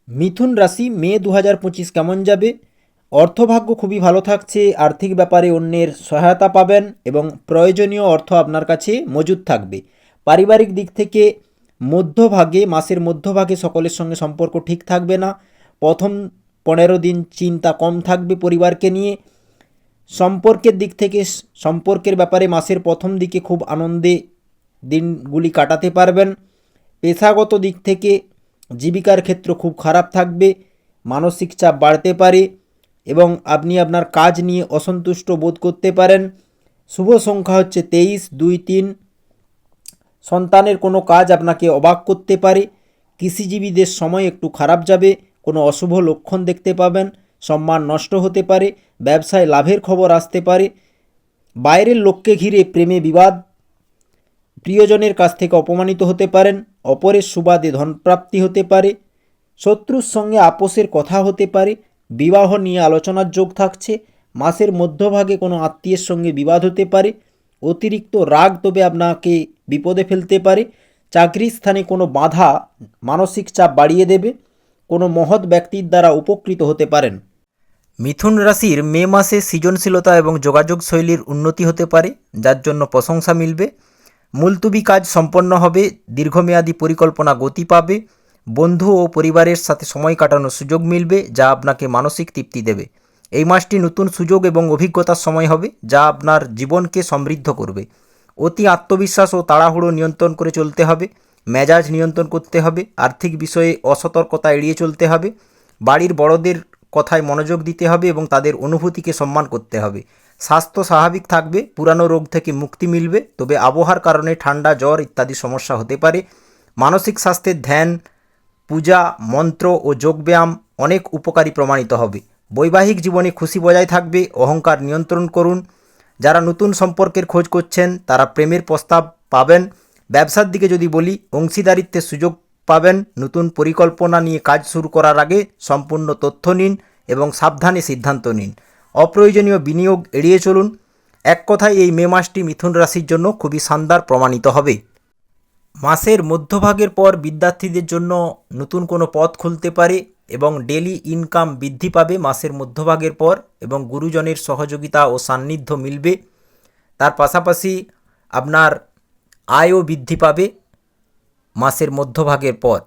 মিথুন রাশি মে 2025 কেমন যাবে? অর্থভাগ্য খুবই ভালো থাকছে। আর্থিক ব্যাপারে অন্যের সহায়তা পাবেন এবং প্রয়োজনীয় অর্থ আপনার কাছে মজুদ থাকবে। পারিবারিক দিক থেকে মধ্যভাগে, মাসের মধ্যভাগে সকলের সঙ্গে সম্পর্ক ঠিক থাকবে না। প্রথম 15 দিন চিন্তা কম থাকবে পরিবারকে নিয়ে। সম্পর্কের দিক থেকে সম্পর্কের ব্যাপারে মাসের প্রথম দিকে খুব আনন্দে দিনগুলি কাটাতে পারবেন। পেশাগত দিক থেকে জীবিকার ক্ষেত্র খুব খারাপ থাকবে, মানসিক চাপ বাড়তে পারে এবং আপনি আপনার কাজ নিয়ে অসন্তুষ্ট বোধ করতে পারেন। শুভ সংখ্যা হচ্ছে 23, 2, 3। সন্তানের কোনো কাজ আপনাকে অবাক করতে পারে। কৃষিজীবীদের সময় একটু খারাপ যাবে, কোনো অশুভ লক্ষণ দেখতে পাবেন, সম্মান নষ্ট হতে পারে, ব্যবসায় লাভের খবর আসতে পারে, বাইরের লোককে ঘিরে প্রেমে বিবাদ, প্রিয়জনের কাছ থেকে অপমানিত হতে পারেন, অপরের সুবাদে ধনপ্রাপ্তি হতে পারে, শত্রুর সঙ্গে আপোষের কথা হতে পারে, বিবাহ নিয়ে আলোচনার যোগ থাকছে। মাসের মধ্যভাগে কোনো আত্মীয়ের সঙ্গে বিবাদ হতে পারে। অতিরিক্ত রাগ তবে আপনাকে বিপদে ফেলতে পারে। চাকরির স্থানে কোনো বাধা মানসিক চাপ বাড়িয়ে দেবে। কোনো মহৎ ব্যক্তির দ্বারা উপকৃত হতে পারেন। মিথুন রাশির মে মাসে সৃজনশীলতা এবং যোগাযোগ শৈলীর উন্নতি হতে পারে, যার জন্য প্রশংসা মিলবে। মুলতুবি কাজ সম্পন্ন হবে, দীর্ঘমেয়াদী পরিকল্পনা গতি পাবে, বন্ধু ও পরিবারের সাথে সময় কাটানোর সুযোগ মিলবে, যা আপনাকে মানসিক তৃপ্তি দেবে। এই মাসটি নতুন সুযোগ এবং অভিজ্ঞতার সময় হবে, যা আপনার জীবনকে সমৃদ্ধ করবে। অতি আত্মবিশ্বাস ও তাড়াহুড়ো নিয়ন্ত্রণ করে চলতে হবে, মেজাজ নিয়ন্ত্রণ করতে হবে, আর্থিক বিষয়ে অসতর্কতা এড়িয়ে চলতে হবে, বাড়ির বড়দের কথায় মনোযোগ দিতে হবে এবং তাদের অনুভূতিকে সম্মান করতে হবে। স্বাস্থ্য স্বাভাবিক থাকবে, পুরানো রোগ থেকে মুক্তি মিলবে, তবে আবহাওয়ার কারণে ঠান্ডা, জ্বর ইত্যাদি সমস্যা হতে পারে। মানসিক স্বাস্থ্যের ধ্যান, পূজা, মন্ত্র ও যোগব্যায়াম অনেক উপকারী প্রমাণিত হবে। বৈবাহিক জীবনে খুশি বজায় থাকবে, অহংকার নিয়ন্ত্রণ করুন। যারা নতুন সম্পর্কের খোঁজ করছেন তারা প্রেমের প্রস্তাব পাবেন। ব্যবসার দিকে যদি বলি, অংশীদারিত্বের সুযোগ পাবেন। নতুন পরিকল্পনা নিয়ে কাজ শুরু করার আগে সম্পূর্ণ তথ্য নিন এবং সাবধানে সিদ্ধান্ত নিন। অপ্রয়োজনীয় বিনিয়োগ এড়িয়ে চলুন। এক কথায় এই মে মাসটি মিথুন রাশির জন্য খুবই শানদার প্রমাণিত হবে। মাসের মধ্যভাগের পর বিদ্যার্থীদের জন্য নতুন কোনো পথ খুলতে পারে এবং ডেলি ইনকাম বৃদ্ধি পাবে মাসের মধ্যভাগের পর, এবং গুরুজনের সহযোগিতা ও সান্নিধ্য মিলবে। তার পাশাপাশি আপনার আয়ও বৃদ্ধি পাবে মাসের মধ্যভাগের পর।